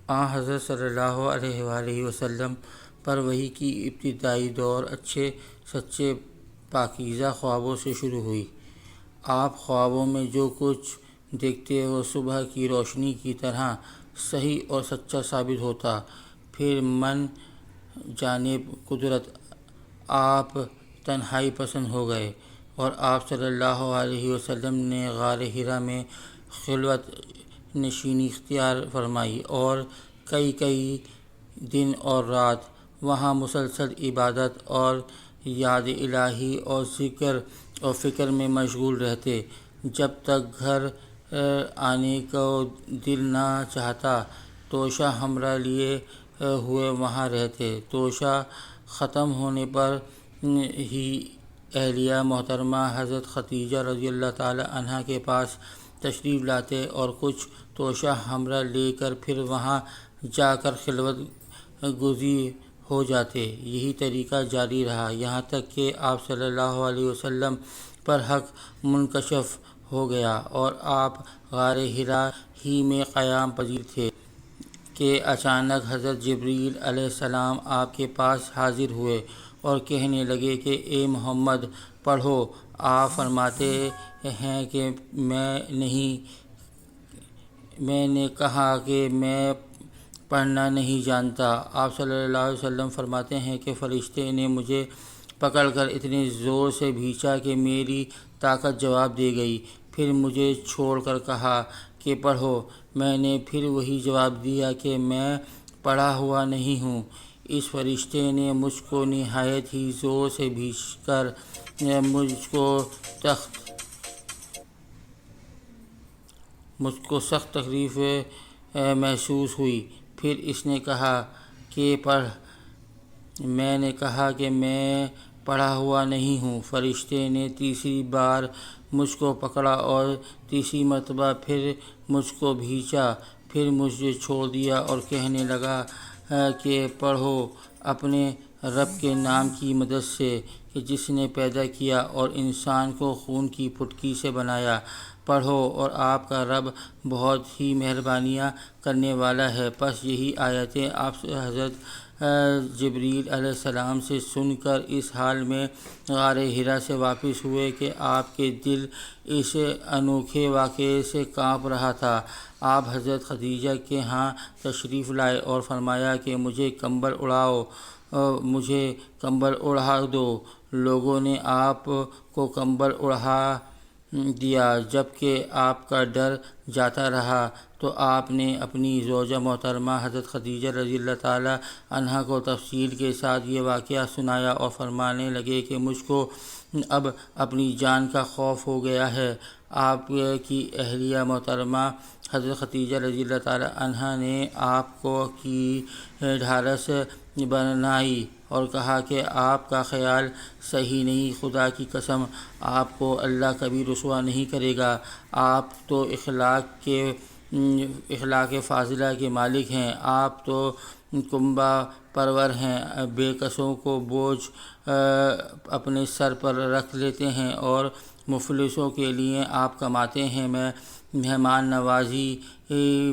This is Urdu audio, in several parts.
حضرت صلی اللہ علیہ وآلہ وسلم پر وحی کی ابتدائی دور اچھے سچے پاکیزہ خوابوں سے شروع ہوئی۔ آپ خوابوں میں جو کچھ دیکھتے وہ صبح کی روشنی کی طرح صحیح اور سچا ثابت ہوتا۔ پھر من جانب قدرت آپ تنہائی پسند ہو گئے اور آپ صلی اللہ علیہ وسلم نے غار حرا میں خلوت نشینی اختیار فرمائی اور کئی دن اور رات وہاں مسلسل عبادت اور یاد الہی اور ذکر اور فکر میں مشغول رہتے، جب تک گھر آنے کو دل نہ چاہتا۔ توشہ حمرا لیے ہوئے وہاں رہتے۔ توشہ ختم ہونے پر ہی اہلیہ محترمہ حضرت خدیجہ رضی اللہ تعالی عنہا کے پاس تشریف لاتے اور کچھ توشہ حمرا لے کر پھر وہاں جا کر خلوت گزیر ہو جاتے۔ یہی طریقہ جاری رہا یہاں تک کہ آپ صلی اللہ علیہ وسلم پر حق منکشف ہو گیا اور آپ غار حرا ہی میں قیام پذیر تھے کہ اچانک حضرت جبریل علیہ السلام آپ کے پاس حاضر ہوئے اور کہنے لگے کہ اے محمد پڑھو۔ آپ فرماتے ہیں کہ میں نے کہا کہ میں پڑھنا نہیں جانتا۔ آپ صلی اللہ علیہ وسلم فرماتے ہیں کہ فرشتے نے مجھے پکڑ کر اتنے زور سے بھینچا کہ میری طاقت جواب دے گئی، پھر مجھے چھوڑ کر کہا کہ پڑھو۔ میں نے پھر وہی جواب دیا کہ میں پڑھا ہوا نہیں ہوں۔ اس فرشتے نے مجھ کو نہایت ہی زور سے بھینچ کر مجھ کو سخت تکلیف محسوس ہوئی۔ پھر اس نے کہا کہ پڑھ۔ میں نے کہا کہ میں پڑھا ہوا نہیں ہوں۔ فرشتے نے تیسری بار مجھ کو پکڑا اور تیسری مرتبہ پھر مجھ کو بھینچا، پھر مجھے چھوڑ دیا اور کہنے لگا کہ پڑھو اپنے رب کے نام کی مدد سے کہ جس نے پیدا کیا اور انسان کو خون کی پھٹکی سے بنایا۔ پڑھو اور آپ کا رب بہت ہی مہربانیاں کرنے والا ہے۔ پس یہی آیتیں آپ حضرت جبریل علیہ السلام سے سن کر اس حال میں غار حرا سے واپس ہوئے کہ آپ کے دل اس انوکھے واقعے سے کانپ رہا تھا۔ آپ حضرت خدیجہ کے ہاں تشریف لائے اور فرمایا کہ مجھے کمبل اڑا دو۔ لوگوں نے آپ کو کمبل اڑا دیا۔ جب کہ آپ کا ڈر جاتا رہا تو آپ نے اپنی زوجہ محترمہ حضرت خدیجہ رضی اللہ تعالی عنہا کو تفصیل کے ساتھ یہ واقعہ سنایا اور فرمانے لگے کہ مجھ کو اب اپنی جان کا خوف ہو گیا ہے۔ آپ کی اہلیہ محترمہ حضرت خدیجہ رضی اللہ تعالی عنہا نے آپ کو کی ڈھارس بنائی اور کہا کہ آپ کا خیال صحیح نہیں، خدا کی قسم آپ کو اللہ کبھی رسوا نہیں کرے گا۔ آپ تو اخلاق فاضلہ کے مالک ہیں، آپ تو کنبہ پرور ہیں، بے کسوں کو بوجھ اپنے سر پر رکھ لیتے ہیں اور مفلسوں کے لیے آپ کماتے ہیں۔ مہمان نوازی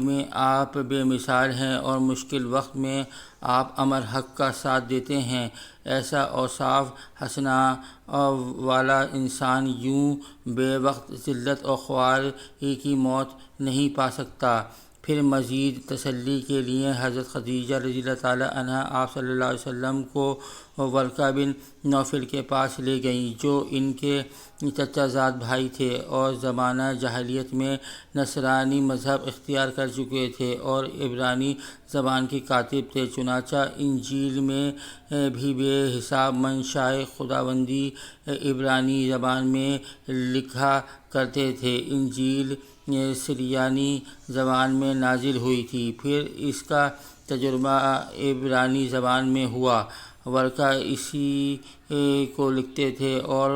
میں آپ بے مثال ہیں اور مشکل وقت میں آپ امر حق کا ساتھ دیتے ہیں۔ ایسا اوصاف حسنہ والا انسان یوں بے وقت ذلت اور خواری کی موت نہیں پا سکتا۔ پھر مزید تسلی کے لیے حضرت خدیجہ رضی اللہ تعالی عنہا آپ صلی اللہ علیہ وسلم کو ورقہ بن نوفل کے پاس لے گئیں، جو ان کے چچا زاد بھائی تھے اور زمانہ جاہلیت میں نصرانی مذہب اختیار کر چکے تھے اور عبرانی زبان کے کاتب تھے۔ چنانچہ انجیل میں بھی بے حساب منشائے خداوندی عبرانی زبان میں لکھا کرتے تھے۔ انجیل سریانی زبان میں نازل ہوئی تھی، پھر اس کا ترجمہ عبرانی زبان میں ہوا۔ ورقہ اسی کو لکھتے تھے اور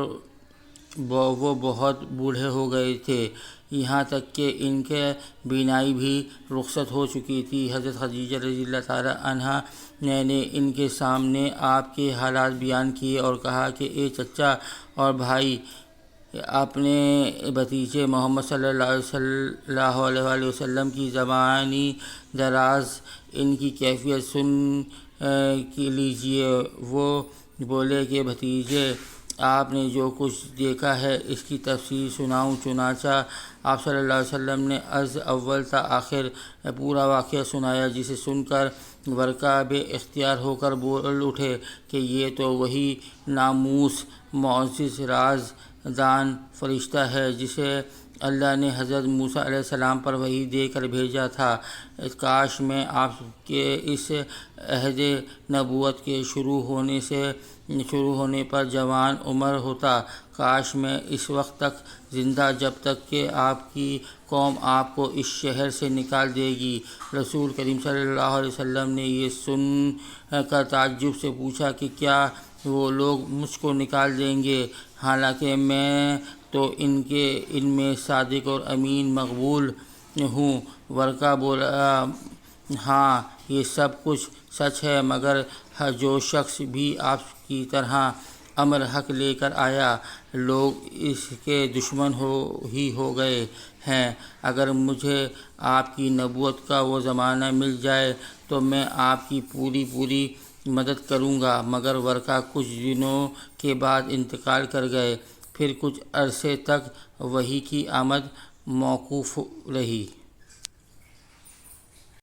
وہ بہت بوڑھے ہو گئے تھے، یہاں تک کہ ان کی بینائی بھی رخصت ہو چکی تھی۔ حضرت خدیجہ رضی اللہ تعالی عنہا نے ان کے سامنے آپ کے حالات بیان کیے اور کہا کہ اے چچا اور بھائی، اپنے بھتیجے محمد صلی اللہ علیہ وسلم کی زبانی دراز ان کی کیفیت سن لیجیے۔ وہ بولے کہ بھتیجے، آپ نے جو کچھ دیکھا ہے اس کی تفصیل سناؤں۔ چنانچہ آپ صلی اللہ علیہ وسلم نے از اول تا آخر پورا واقعہ سنایا، جسے سن کر ورقہ بے اختیار ہو کر بول اٹھے کہ یہ تو وہی ناموس معزز راز دان فرشتہ ہے جسے اللہ نے حضرت موسیٰ علیہ السلام پر وحی دے کر بھیجا تھا۔ کاش میں آپ کے اس عہد نبوت کے شروع ہونے پر جوان عمر ہوتا۔ کاش میں اس وقت تک زندہ جب تک کہ آپ کی قوم آپ کو اس شہر سے نکال دے گی۔ رسول کریم صلی اللہ علیہ وسلم نے یہ سن کر تعجب سے پوچھا کہ کیا وہ لوگ مجھ کو نکال دیں گے، حالانکہ میں تو ان میں صادق اور امین مقبول ہوں؟ ورقہ بولا، ہاں یہ سب کچھ سچ ہے، مگر جو شخص بھی آپ کی طرح امر حق لے کر آیا، لوگ اس کے دشمن ہو گئے ہیں۔ اگر مجھے آپ کی نبوت کا وہ زمانہ مل جائے تو میں آپ کی پوری مدد کروں گا، مگر ورقہ کچھ دنوں کے بعد انتقال کر گئے۔ پھر کچھ عرصے تک وحی کی آمد موقوف رہی۔